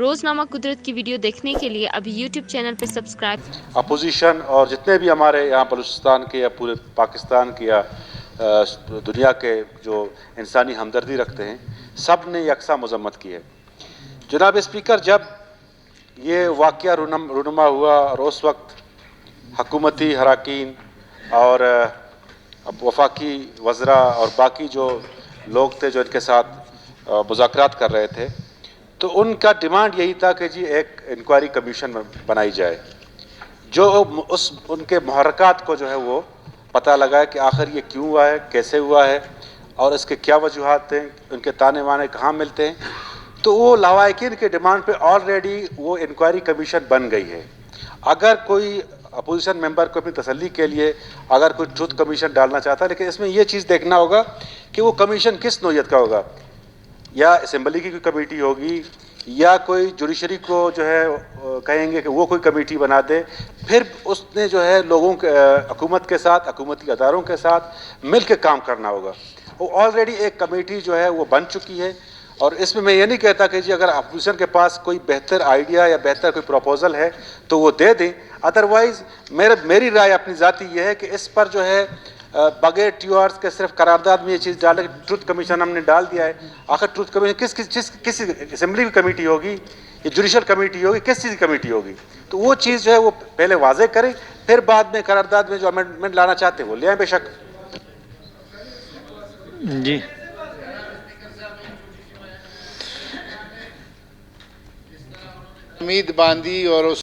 روزنامہ قدرت کی ویڈیو دیکھنے کے لیے ابھی یوٹیوب چینل پہ سبسکرائب۔ اپوزیشن اور جتنے بھی ہمارے یہاں بلوچستان کے یا پورے پاکستان کے یا دنیا کے جو انسانی ہمدردی رکھتے ہیں، سب نے یکساں مذمت کی ہے۔ جناب اسپیکر، جب یہ واقعہ رونما ہوا اور اس وقت حکومتی حراکین اور وفاقی وزراء اور باقی جو لوگ تھے جو ان کے ساتھ مذاکرات کر رہے تھے، تو ان کا ڈیمانڈ یہی تھا کہ جی ایک انکوائری کمیشن بنائی جائے جو ان کے محرکات کو جو ہے وہ پتہ لگائے کہ آخر یہ کیوں ہوا ہے، کیسے ہوا ہے اور اس کے کیا وجوہات ہیں، ان کے تانے وانے کہاں ملتے ہیں۔ تو وہ لواحقین کے ڈیمانڈ پہ آلریڈی وہ انکوائری کمیشن بن گئی ہے۔ اگر کوئی اپوزیشن ممبر کو اپنی تسلی کے لیے اگر کوئی ٹروتھ کمیشن ڈالنا چاہتا ہے، لیکن اس میں یہ چیز دیکھنا ہوگا کہ وہ کمیشن کس نوعیت کا ہوگا، یا اسمبلی کی کوئی کمیٹی ہوگی یا کوئی جوڈیشری کو جو ہے کہیں گے کہ وہ کوئی کمیٹی بنا دے، پھر اس نے جو ہے لوگوں کے حکومت کے ساتھ، حکومتی اداروں کے ساتھ مل کے کام کرنا ہوگا۔ وہ آلریڈی ایک کمیٹی جو ہے وہ بن چکی ہے، اور اس میں یہ نہیں کہتا کہ جی اگر اپوزیشن کے پاس کوئی بہتر آئیڈیا یا بہتر کوئی پروپوزل ہے تو وہ دے دیں، ادروائز میری رائے اپنی ذاتی یہ ہے کہ اس پر جو ہے بغیر ٹیو آرز کے صرف قرارداد میں یہ چیز ڈالے کہ ٹروتھ کمیشن ہم نے ڈال دیا ہے۔ آخر ٹروتھ کمیشن کس اسمبلی کی کمیٹی ہوگی یا جوڈیشل کمیٹی ہوگی، کس چیز کی کمیٹی ہوگی؟ تو وہ چیز جو ہے وہ پہلے واضح کریں، پھر بعد میں قرارداد میں جو امینڈمنٹ لانا چاہتے ہیں وہ لے آئیں بے شک۔ جی امید باندھی اور اس